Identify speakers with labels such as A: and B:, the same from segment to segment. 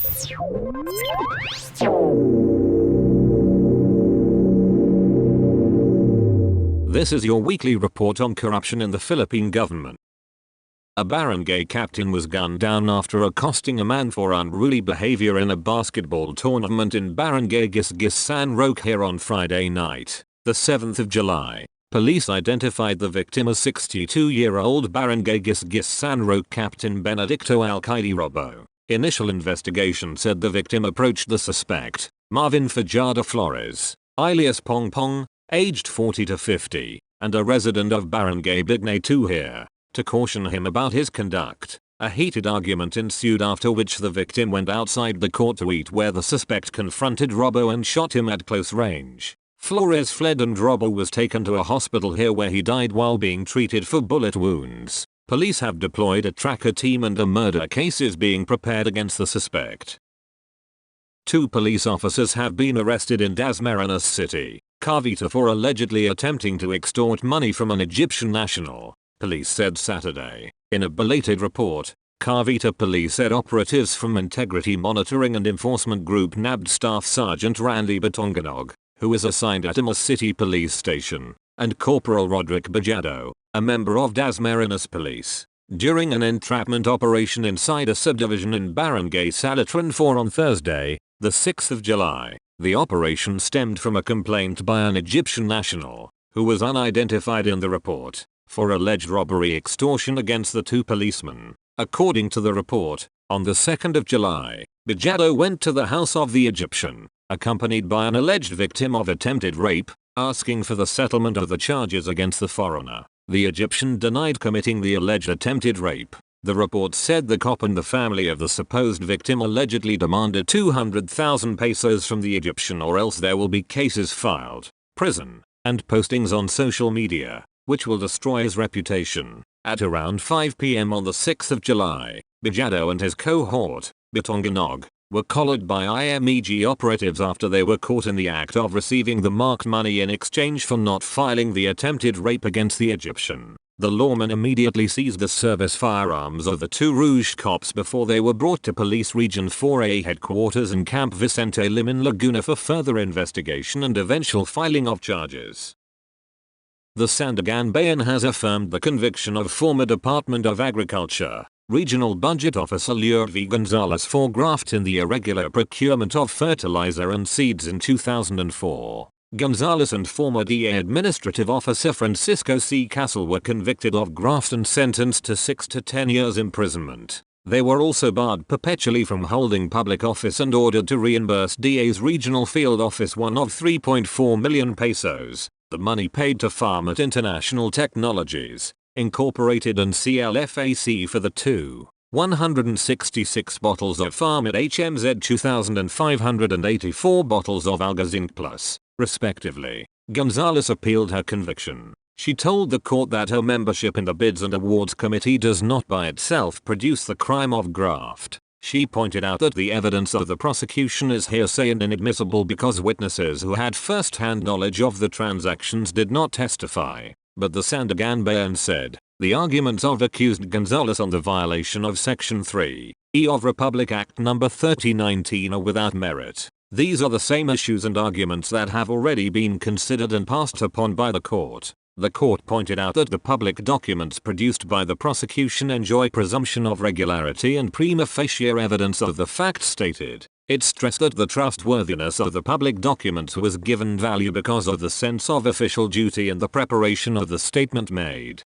A: This is your weekly report on corruption in the Philippine government. A barangay captain was gunned down after accosting a man for unruly behavior in a basketball tournament in Barangay Gis-Gis San Roque here on Friday night, the 7th of July. Police identified the victim as 62-year-old Barangay Gis-Gis San Roque Captain Benedicto Alcaide Robo. Initial investigation said the victim approached the suspect, Marvin Fajada Flores, alias Pong Pong, aged 40 to 50, and a resident of Barangay Bignay 2 here, to caution him about his conduct. A heated argument ensued, after which the victim went outside the court to eat, where the suspect confronted Robo and shot him at close range. Flores fled and Robo was taken to a hospital here where he died while being treated for bullet wounds. Police have deployed a tracker team and a murder case is being prepared against the suspect. 2 police officers have been arrested in Dasmariñas City, Cavite for allegedly attempting to extort money from an Egyptian national, police said Saturday. In a belated report, Cavite police said operatives from Integrity Monitoring and Enforcement Group nabbed Staff Sergeant Randy Batonganog, who is assigned at Imus City Police Station, and Corporal Roderick Bajado, a member of Dasmariñas Police, during an entrapment operation inside a subdivision in Barangay Salitran 4 on Thursday, the 6th of July. The operation stemmed from a complaint by an Egyptian national, who was unidentified in the report, for alleged robbery extortion against the 2 policemen. According to the report, on the 2nd of July, Bajado went to the house of the Egyptian, accompanied by an alleged victim of attempted rape, asking for the settlement of the charges against the foreigner. The Egyptian denied committing the alleged attempted rape. The report said the cop and the family of the supposed victim allegedly demanded 200,000 pesos from the Egyptian, or else there will be cases filed, prison, and postings on social media, which will destroy his reputation. At around 5 p.m. on the 6th of July, Bajado and his cohort, Batonganog, were collared by IMEG operatives after they were caught in the act of receiving the marked money in exchange for not filing the attempted rape against the Egyptian. The lawman immediately seized the service firearms of the 2 Rouge cops before they were brought to Police Region 4A headquarters in Camp Vicente Lim Laguna for further investigation and eventual filing of charges. The Sandiganbayan has affirmed the conviction of former Department of Agriculture Regional Budget Officer Lourdes Gonzales for graft in the irregular procurement of fertilizer and seeds in 2004. Gonzales and former DA Administrative Officer Francisco C. Castle were convicted of graft and sentenced to 6 to 10 years imprisonment. They were also barred perpetually from holding public office and ordered to reimburse DA's regional field office one of 3.4 million pesos, the money paid to Farm@, International Technologies, Incorporated and CLFAC for the 166 bottles of Farm@, HMZ 2,584 bottles of Algazinc Plus, respectively. Gonzales appealed her conviction. She told the court that her membership in the Bids and Awards Committee does not by itself produce the crime of graft. She pointed out that the evidence of the prosecution is hearsay and inadmissible because witnesses who had first-hand knowledge of the transactions did not testify. But the Sandiganbayan said, the arguments of accused Gonzales on the violation of Section 3E of Republic Act No. 3019 are without merit. These are the same issues and arguments that have already been considered and passed upon by the court. The court pointed out that the public documents produced by the prosecution enjoy presumption of regularity and prima facie evidence of the facts stated. It stressed that the trustworthiness of the public documents was given value because of the sense of official duty and the preparation of the statement made.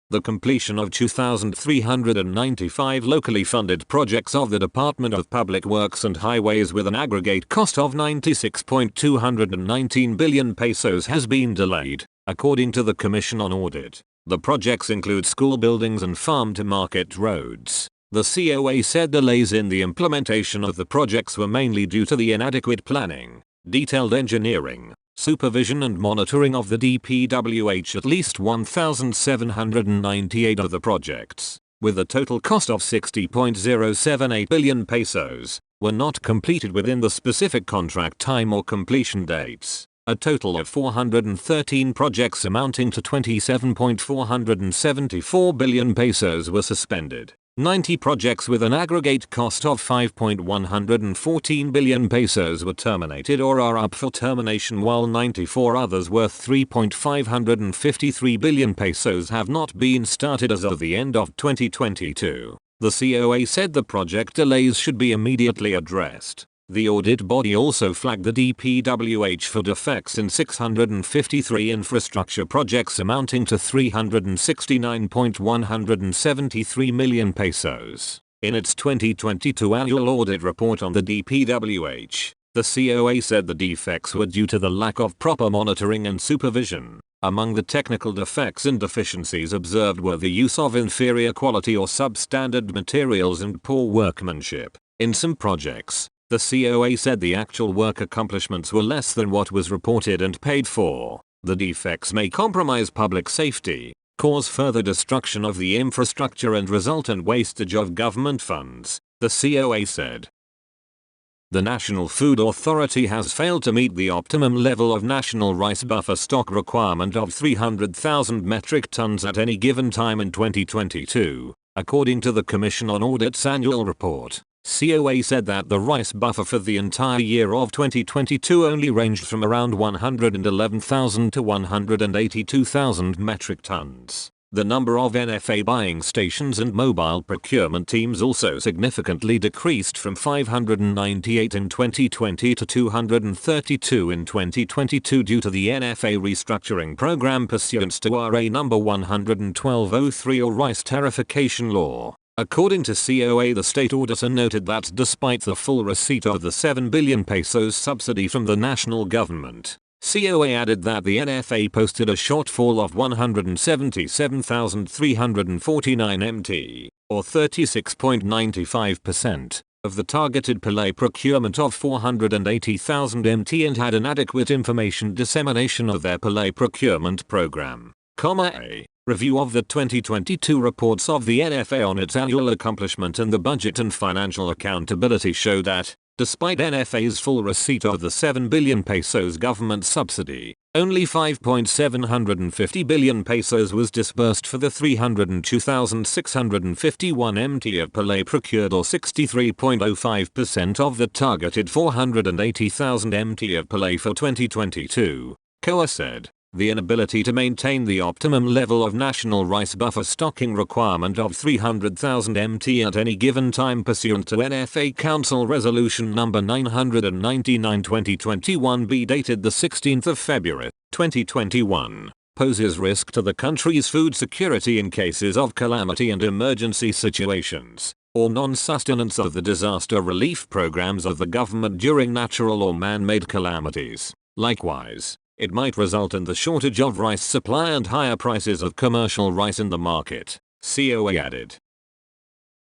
A: The completion of 2,395 locally funded projects of the Department of Public Works and Highways with an aggregate cost of 96.219 billion pesos has been delayed, according to the Commission on Audit. The projects include school buildings and farm-to-market roads. The COA said delays in the implementation of the projects were mainly due to the inadequate planning, detailed engineering, supervision and monitoring of the DPWH. At least 1,798 of the projects, with a total cost of 60.078 billion pesos, were not completed within the specific contract time or completion dates. A total of 413 projects amounting to 27.474 billion pesos were suspended. 90 projects with an aggregate cost of 5.114 billion pesos were terminated or are up for termination, while 94 others worth 3.553 billion pesos have not been started as of the end of 2022. The COA said the project delays should be immediately addressed. The audit body also flagged the DPWH for defects in 653 infrastructure projects amounting to 369.173 million pesos. In its 2022 annual audit report on the DPWH, the COA said the defects were due to the lack of proper monitoring and supervision. Among the technical defects and deficiencies observed were the use of inferior quality or substandard materials and poor workmanship. In some projects, the COA said the actual work accomplishments were less than what was reported and paid for. The defects may compromise public safety, cause further destruction of the infrastructure and result in wastage of government funds, the COA said. The National Food Authority has failed to meet the optimum level of national rice buffer stock requirement of 300,000 metric tons at any given time in 2022, according to the Commission on Audit's annual report. COA said that the rice buffer for the entire year of 2022 only ranged from around 111,000 to 182,000 metric tons. The number of NFA buying stations and mobile procurement teams also significantly decreased from 598 in 2020 to 232 in 2022 due to the NFA restructuring program pursuant to RA No. 11203 or Rice Tariffication Law. According to COA, the state auditor noted that despite the full receipt of the 7 billion pesos subsidy from the national government, COA added that the NFA posted a shortfall of 177,349 MT, or 36.95%, of the targeted Pelé procurement of 480,000 MT and had inadequate information dissemination of their Pelé procurement program. A review of the 2022 reports of the NFA on its annual accomplishment and the budget and financial accountability show that, despite NFA's full receipt of the 7 billion pesos government subsidy, only 5.750 billion pesos was disbursed for the 302,651 MT of Pelé procured, or 63.05% of the targeted 480,000 MT of Pelé for 2022, COA said. The inability to maintain the optimum level of national rice buffer stocking requirement of 300,000 MT at any given time pursuant to NFA Council Resolution No. 999/2021 dated the 16th of February, 2021, poses risk to the country's food security in cases of calamity and emergency situations, or non-sustenance of the disaster relief programs of the government during natural or man-made calamities. Likewise, it might result in the shortage of rice supply and higher prices of commercial rice in the market, COA added.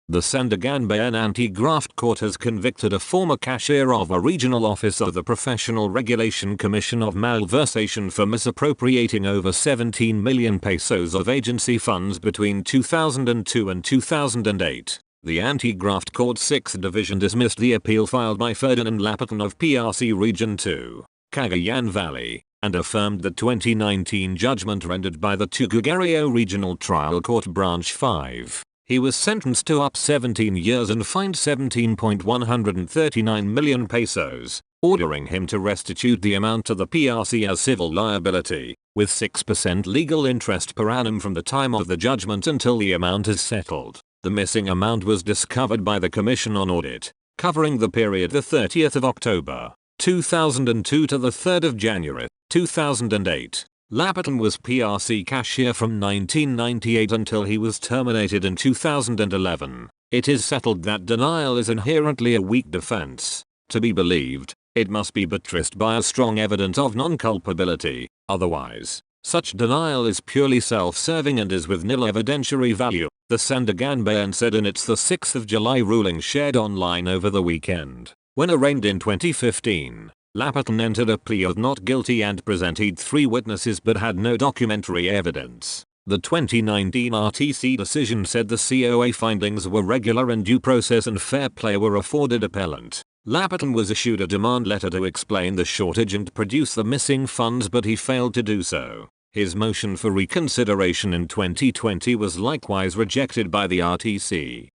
A: The Sandiganbayan Anti-Graft Court has convicted a former cashier of a regional office of the Professional Regulation Commission of malversation for misappropriating over 17 million pesos of agency funds between 2002 and 2008. The Anti-Graft Court's 6th Division dismissed the appeal filed by Ferdinand Lapatan of PRC Region 2, Cagayan Valley, and affirmed the 2019 judgment rendered by the Tuguegarao Regional Trial Court Branch 5. He was sentenced to up 17 years and fined 17.139 million pesos, ordering him to restitute the amount to the PRC as civil liability, with 6% legal interest per annum from the time of the judgment until the amount is settled. The missing amount was discovered by the Commission on Audit, covering the period the 30th of October, 2002 to the 3rd of January, 2008. Lapatan was PRC cashier from 1998 until he was terminated in 2011. It is settled that denial is inherently a weak defense. To be believed, it must be buttressed by a strong evidence of non-culpability. Otherwise, such denial is purely self-serving and is with nil evidentiary value, the Sandiganbayan said in its 6th of July ruling shared online over the weekend. When arraigned in 2015, Lapatan entered a plea of not guilty and presented 3 witnesses but had no documentary evidence. The 2019 RTC decision said the COA findings were regular and due process and fair play were afforded appellant. Lapatan was issued a demand letter to explain the shortage and produce the missing funds, but he failed to do so. His motion for reconsideration in 2020 was likewise rejected by the RTC.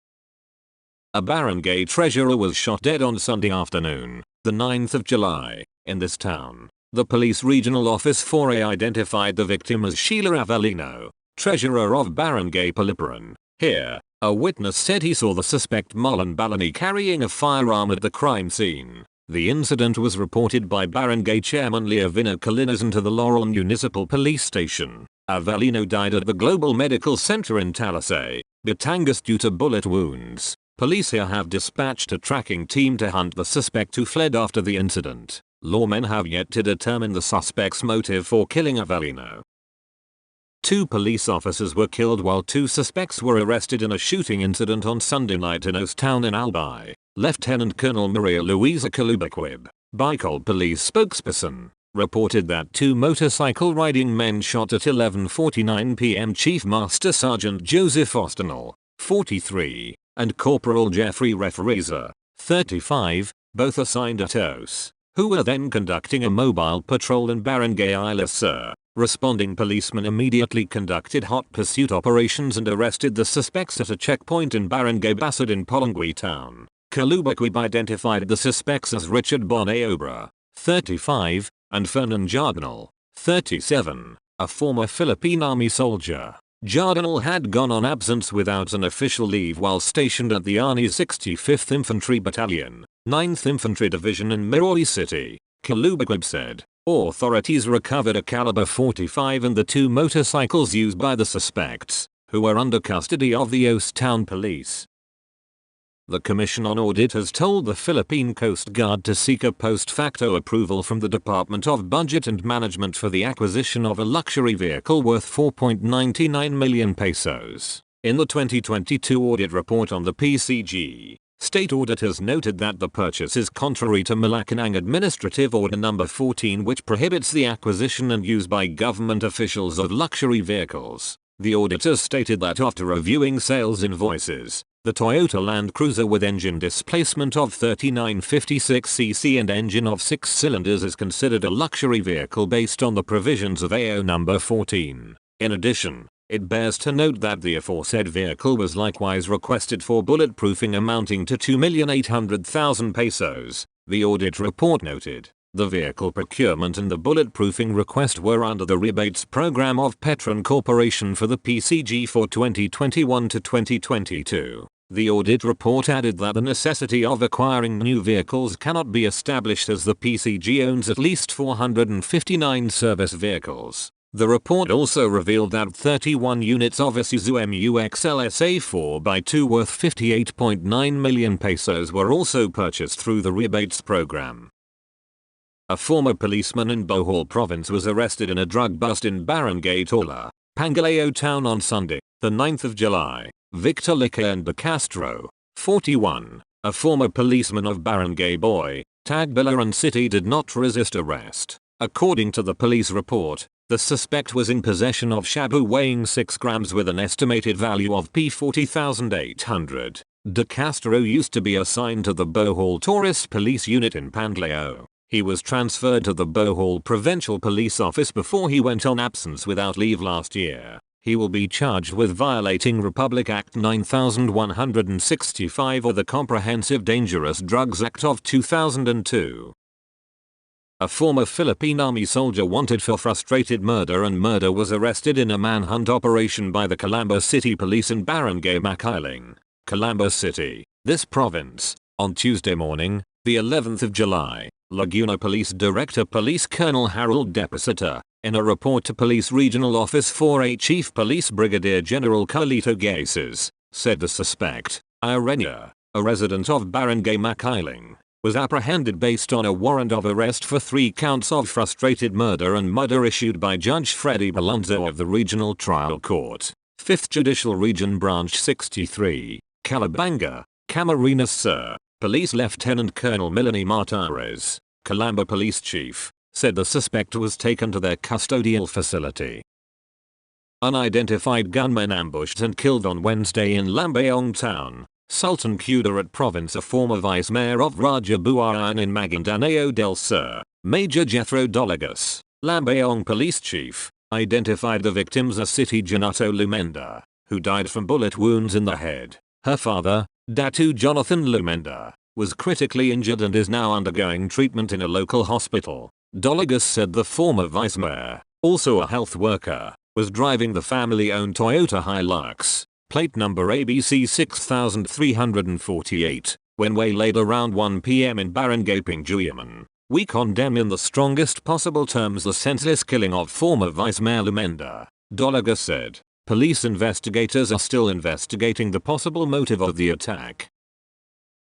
A: A barangay treasurer was shot dead on Sunday afternoon, the 9th of July, in this town. The police regional office 4A identified the victim as Sheila Avellino, treasurer of Barangay Paliparan. Here, a witness said he saw the suspect Marlon Balani carrying a firearm at the crime scene. The incident was reported by Barangay Chairman Leovino Calinazan to the Laurel Municipal Police Station. Avellino died at the Global Medical Center in Talisay, Batangas due to bullet wounds. Police here have dispatched a tracking team to hunt the suspect who fled after the incident. Lawmen have yet to determine the suspect's motive for killing Avellino. 2 police officers were killed while 2 suspects were arrested in a shooting incident on Sunday night in O's Town in Albay. Lieutenant Colonel Maria Luisa Calubaquib, Bicol police spokesperson, reported that 2 motorcycle riding men shot at 11:49 p.m. Chief Master Sergeant Joseph Ostenal, 43, and Corporal Jeffrey Refereeza, 35, both assigned at Os, who were then conducting a mobile patrol in Barangay Isla Sur. Responding policemen immediately conducted hot pursuit operations and arrested the suspects at a checkpoint in Barangay Basad in Polongui Town. Calubaquib identified the suspects as Richard Bonnet Obra, 35, and Fernan Jardinal, 37, a former Philippine Army soldier. Jardinal had gone on absence without an official leave while stationed at the Army's 65th Infantry Battalion, 9th Infantry Division in Mirawi City. Calubaquib said, authorities recovered a caliber .45 and the 2 motorcycles used by the suspects, who were under custody of the Os Town Police. The Commission on Audit has told the Philippine Coast Guard to seek a post facto approval from the Department of Budget and Management for the acquisition of a luxury vehicle worth 4.99 million pesos. In the 2022 audit report on the PCG, state auditors noted that the purchase is contrary to Malacanang Administrative Order No. 14, which prohibits the acquisition and use by government officials of luxury vehicles. The auditors stated that after reviewing sales invoices, the Toyota Land Cruiser with engine displacement of 3956cc and engine of 6 cylinders is considered a luxury vehicle based on the provisions of AO No. 14. In addition, it bears to note that the aforesaid vehicle was likewise requested for bulletproofing amounting to 2,800,000 pesos, the audit report noted. The vehicle procurement and the bulletproofing request were under the rebates program of Petron Corporation for the PCG for 2021 to 2022. The audit report added that the necessity of acquiring new vehicles cannot be established as the PCG owns at least 459 service vehicles. The report also revealed that 31 units of Isuzu MU-X LSA 4x2 worth 58.9 million pesos were also purchased through the rebates program. A former policeman in Bohol province was arrested in a drug bust in Barangay Tola, Pangaleo Town on Sunday, the 9th of July. Victor Licaon de Castro, 41, a former policeman of Barangay Boy, Tagbilaran City did not resist arrest. According to the police report, the suspect was in possession of shabu weighing 6 grams with an estimated value of P40,800. De Castro used to be assigned to the Bohol Tourist Police Unit in Panglao. He was transferred to the Bohol Provincial Police Office before he went on absence without leave last year. He will be charged with violating Republic Act 9165 or the Comprehensive Dangerous Drugs Act of 2002. A former Philippine Army soldier wanted for frustrated murder was arrested in a manhunt operation by the Calamba City Police in Barangay Makiling, Calamba City, this province, on Tuesday morning, the 11th of July. Laguna Police Director Police Colonel Harold Deposita, in a report to Police Regional Office 4A Chief Police Brigadier General Carlito Gases, said the suspect, Irenia, a resident of Barangay Makiling, was apprehended based on a warrant of arrest for 3 counts of frustrated murder issued by Judge Freddy Balonzo of the Regional Trial Court, 5th Judicial Region Branch 63, Calabanga, Camarines Sur. Police Lieutenant Colonel Melanie Martires, Calamba Police Chief, said the suspect was taken to their custodial facility. Unidentified gunmen ambushed and killed on Wednesday in Lambayong Town, Sultan Kudarat Province. A former vice mayor of Raja Buayan in Maguindanao del Sur, Major Jethro Dolagas, Lambayong Police Chief, identified the victims as City Janato Lumenda, who died from bullet wounds in the head. Her father, Datu Jonathan Lumenda, was critically injured and is now undergoing treatment in a local hospital. Doligus said the former vice mayor, also a health worker, was driving the family-owned Toyota Hilux, plate number ABC 6348, when waylaid around 1 p.m. in Barangay Pingjuyaman. We condemn in the strongest possible terms the senseless killing of former Vice Mayor Lumenda, Doligus said. Police investigators are still investigating the possible motive of the attack.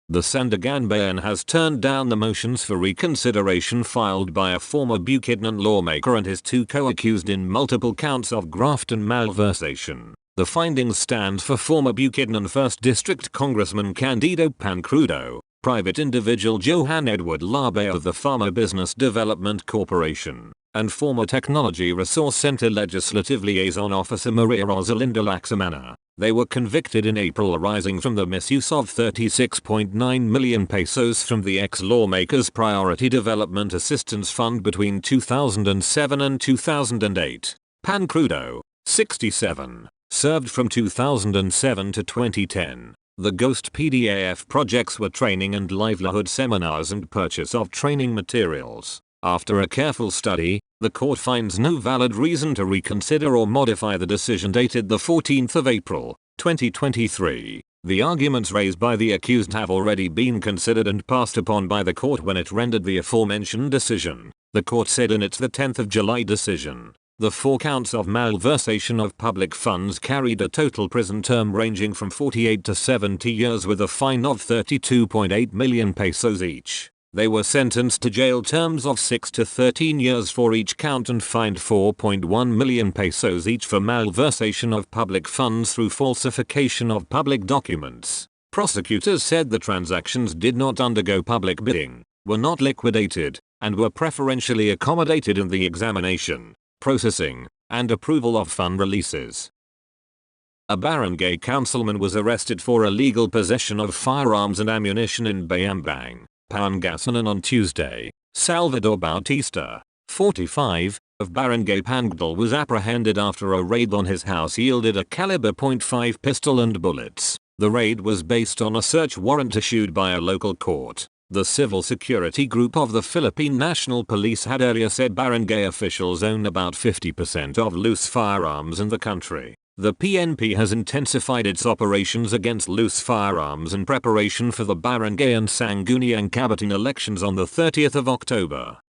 A: The Sandigan Bayan has turned down the motions for reconsideration filed by a former Bukidnon lawmaker and his two co-accused in multiple counts of graft and malversation. The findings stand for former Bukidnon 1st District Congressman Candido Pancrudo, private individual Johan Edward Labe of the Farmer Business Development Corporation, and former Technology Resource Center Legislative Liaison Officer Maria Rosalinda Laxamana. They were convicted in April arising from the misuse of 36.9 million pesos from the ex-lawmaker's Priority Development Assistance Fund between 2007 and 2008. Pancrudo, 67, served from 2007 to 2010. The Ghost PDAF projects were training and livelihood seminars and purchase of training materials. After a careful study, the court finds no valid reason to reconsider or modify the decision dated the 14th of April, 2023. The arguments raised by the accused have already been considered and passed upon by the court when it rendered the aforementioned decision, the court said in its 10th of July decision. The 4 counts of malversation of public funds carried a total prison term ranging from 48 to 70 years with a fine of 32.8 million pesos each. They were sentenced to jail terms of 6 to 13 years for each count and fined 4.1 million pesos each for malversation of public funds through falsification of public documents. Prosecutors said the transactions did not undergo public bidding, were not liquidated, and were preferentially accommodated in the examination, processing, and approval of fund releases. A barangay councilman was arrested for illegal possession of firearms and ammunition in Bayambang, Pangasinan on Tuesday. Salvador Bautista, 45, of Barangay Pangdal was apprehended after a raid on his house yielded a caliber .5 pistol and bullets. The raid was based on a search warrant issued by a local court. The civil security group of the Philippine National Police had earlier said barangay officials own about 50% of loose firearms in the country. The PNP has intensified its operations against loose firearms in preparation for the barangay and Sangguniang Cabitan elections on the 30th of October.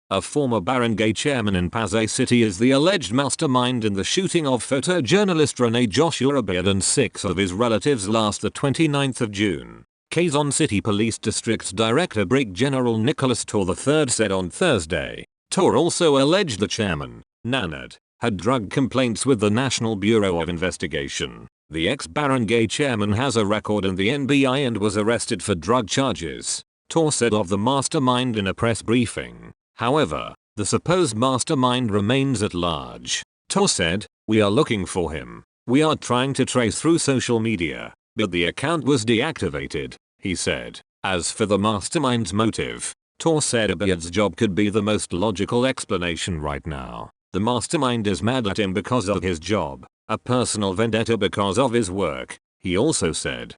A: A former barangay chairman in Pasay City is the alleged mastermind in the shooting of photojournalist Rene Joshua Beard and 6 of his relatives last the 29th of June. Quezon City Police District Director Brig General Nicholas Tor III said on Thursday. Tor also alleged the chairman, Nanad, had drug complaints with the National Bureau of Investigation. The ex-barangay chairman has a record in the NBI and was arrested for drug charges, Tor said of the mastermind in a press briefing. However, the supposed mastermind remains at large. Tor said, "We are looking for him. We are trying to trace through social media, but the account was deactivated," he said. As for the mastermind's motive, Tor said Abiad's job could be the most logical explanation right now. The mastermind is mad at him because of his job, a personal vendetta because of his work, he also said.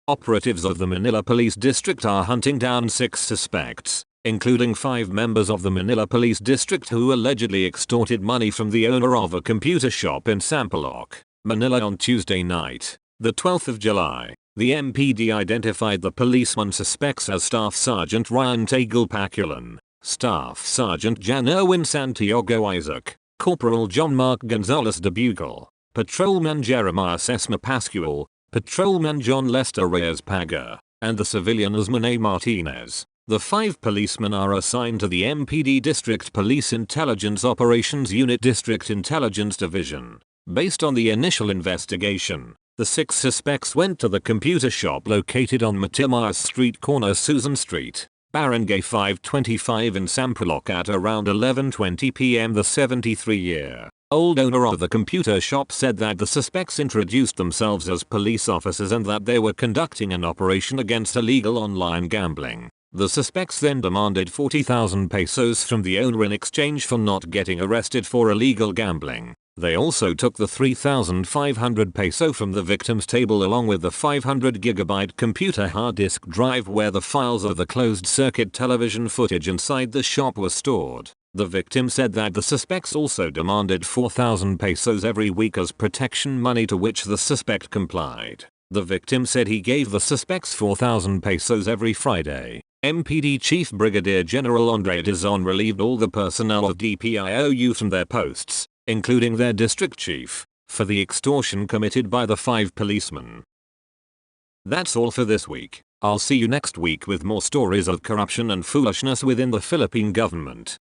A: Operatives of the Manila Police District are hunting down 6 suspects, including 5 members of the Manila Police District who allegedly extorted money from the owner of a computer shop in Sampaloc, Manila on Tuesday night, the 12th of July. The MPD identified the policeman suspects as Staff Sergeant Ryan Tagalpaculan, Staff Sergeant Jan Erwin Santiago Isaac, Corporal John Mark Gonzalez de Bugal, Patrolman Jeremiah Sesma Pascual, Patrolman John Lester Reyes Paga, and the civilian Osman Martinez. The 5 policemen are assigned to the MPD District Police Intelligence Operations Unit District Intelligence Division. Based on the initial investigation, the 6 suspects went to the computer shop located on Matimayas Street corner Susan Street, Barangay 525 in Sampaloc at around 11:20 p.m. The 73-year-old owner of the computer shop said that the suspects introduced themselves as police officers and that they were conducting an operation against illegal online gambling. The suspects then demanded 40,000 pesos from the owner in exchange for not getting arrested for illegal gambling. They also took the 3,500 peso from the victim's table along with the 500GB computer hard disk drive where the files of the closed-circuit television footage inside the shop were stored. The victim said that the suspects also demanded 4,000 pesos every week as protection money, to which the suspect complied. The victim said he gave the suspects 4,000 pesos every Friday. MPD Chief Brigadier General Andre Dizon relieved all the personnel of DPIOU from their posts, including their district chief, for the extortion committed by the 5 policemen. That's all for this week. I'll see you next week with more stories of corruption and foolishness within the Philippine government.